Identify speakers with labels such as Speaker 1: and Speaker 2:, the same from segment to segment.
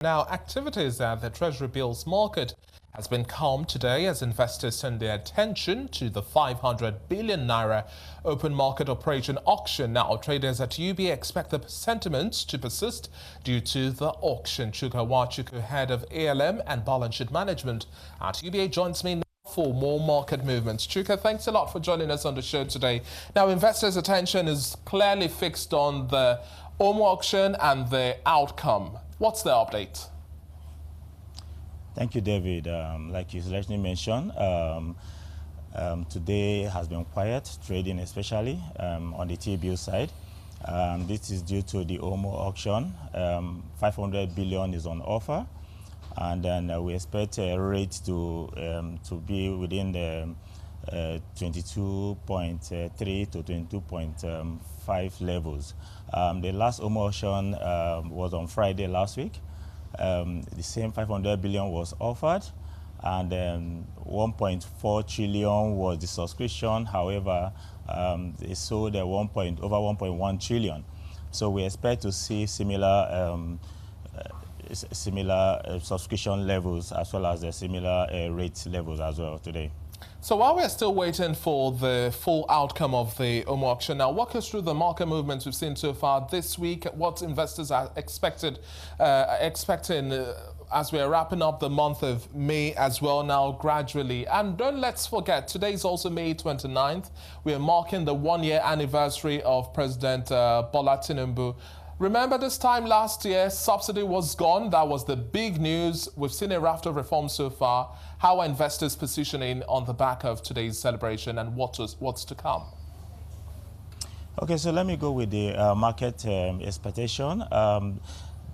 Speaker 1: Now, activities at the Treasury Bills market has been calm today as investors turn their attention to the 500 billion naira open market operation auction. Now, traders at UBA expect the sentiment to persist due to the auction. Chuka Nwachukwu, head of ALM and balance sheet management at UBA, joins me now for more market movements. Chuka, thanks a lot for joining us on the show today. Now, investors' attention is clearly fixed on the OMO auction and the outcome. What's the update?
Speaker 2: Thank you, David. Like you rightly mentioned, today has been quiet, trading especially on the T-bill side. This is due to the OMO auction. 500 billion is on offer, and then we expect a rate to be within the 22.3 to 22.5 levels. The last OMO auction was on Friday last week. The same 500 billion was offered, and 1.4 trillion was the subscription. However, they sold over 1.1 trillion. So we expect to see similar subscription levels as well as the similar rate levels as well today.
Speaker 1: So while we're still waiting for the full outcome of the OMO auction, now walk us through the market movements we've seen so far this week, what investors are expecting as we're wrapping up the month of May as well now gradually. And don't let's forget, today is also May 29th. We are marking the one-year anniversary of President Bola Tinubu. Remember this time last year, subsidy was gone. That was the big news. We've seen a raft of reforms so far. How are investors positioning on the back of today's celebration and what's to come?
Speaker 2: Okay, so let me go with the market expectation.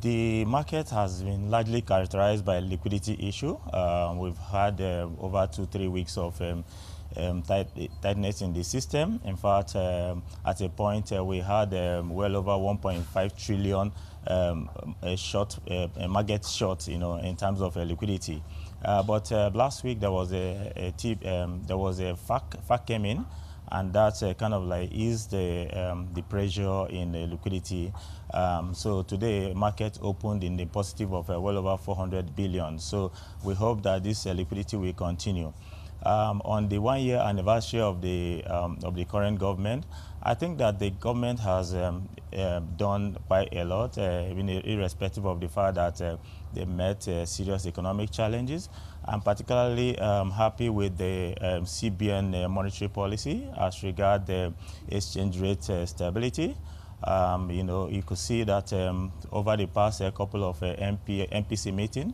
Speaker 2: The market has been largely characterized by a liquidity issue. We've had over 2-3 weeks of tightness in the system. In fact, at a point we had well over 1.5 trillion market short, in terms of liquidity. But last week there was a fact came in, and that kind of like eased the pressure in the liquidity. So today market opened in the positive of well over 400 billion. So we hope that this liquidity will continue. On the one-year anniversary of the current government, I think that the government has done quite a lot, irrespective of the fact that they met serious economic challenges. I'm particularly happy with the CBN monetary policy as regard the exchange rate stability. You could see that over the past couple of MPC meetings,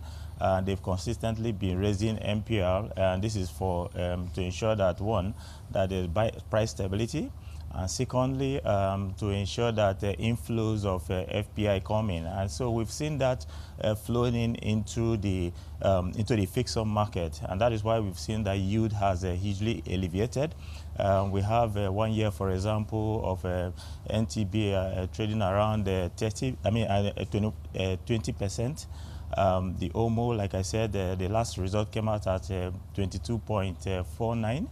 Speaker 2: they've consistently been raising MPR, and this is for to ensure that, one, that there's price stability, and secondly, to ensure that the inflows of FPI come in. And so we've seen that flowing into the fixed market, and that is why we've seen that yield has hugely elevated. We have 1 year, for example, of NTB trading around 20%. The OMO, like I said, the last result came out at 22.49.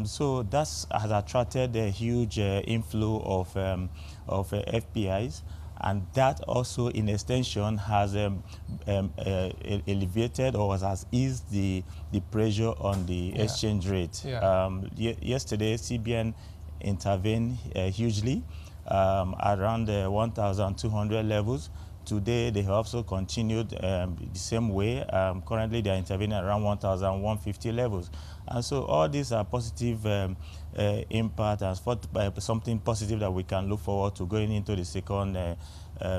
Speaker 2: So that has attracted a huge inflow of FPIs, and that also, in extension, has elevated or has eased the pressure on the exchange rate. Yesterday, CBN intervened hugely around the 1,200 levels. Today, they have also continued the same way. Currently, they are intervening around 1,150 levels. And so all these are positive impact and something positive that we can look forward to going into the second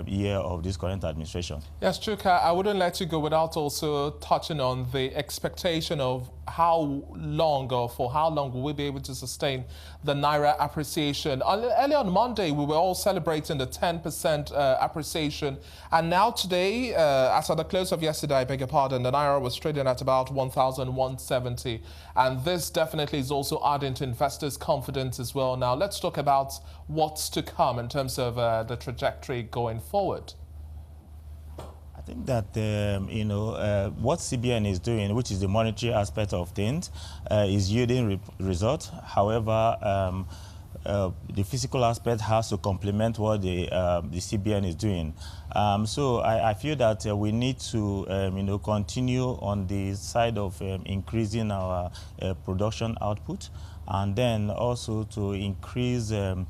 Speaker 2: year of this current administration.
Speaker 1: Yes, Chuka, I wouldn't let you go without also touching on the expectation of how long or for how long will we be able to sustain the Naira appreciation. Early on Monday, we were all celebrating the 10% appreciation. And now today, as at the close of yesterday, I beg your pardon, the Naira was trading at about 1,170. And this definitely is also adding to investors' confidence as well. Now, let's talk about what's to come in terms of the trajectory going forward.
Speaker 2: I think that, what CBN is doing, which is the monetary aspect of things, is yielding results. However, the physical aspect has to complement what the CBN is doing. So I feel that we need to continue on the side of increasing our production output, and then also to increase, look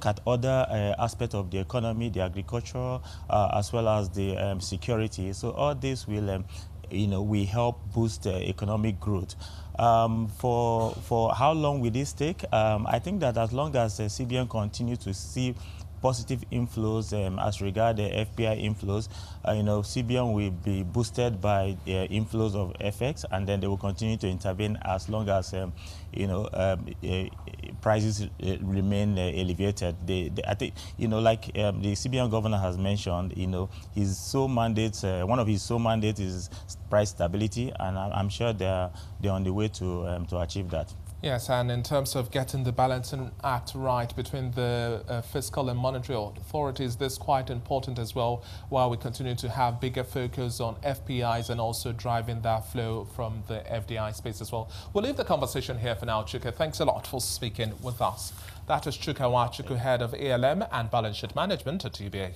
Speaker 2: at other aspects of the economy, the agriculture, as well as the security. So all this will, we help boost economic growth. For how long will this take? I think that as long as the CBN continues to see positive inflows as regard the FPI inflows, CBN will be boosted by inflows of FX, and then they will continue to intervene as long as prices remain elevated. I think like the CBN governor has mentioned, his sole mandate, one of his sole mandates is price stability, and I'm sure they're on the way to achieve that.
Speaker 1: Yes, and in terms of getting the balancing act right between the fiscal and monetary authorities, this is quite important as well, while we continue to have bigger focus on FPIs and also driving that flow from the FDI space as well. We'll leave the conversation here for now, Chuka. Thanks a lot for speaking with us. That is Chuka Nwachukwu, head of ALM and balance sheet management at UBA.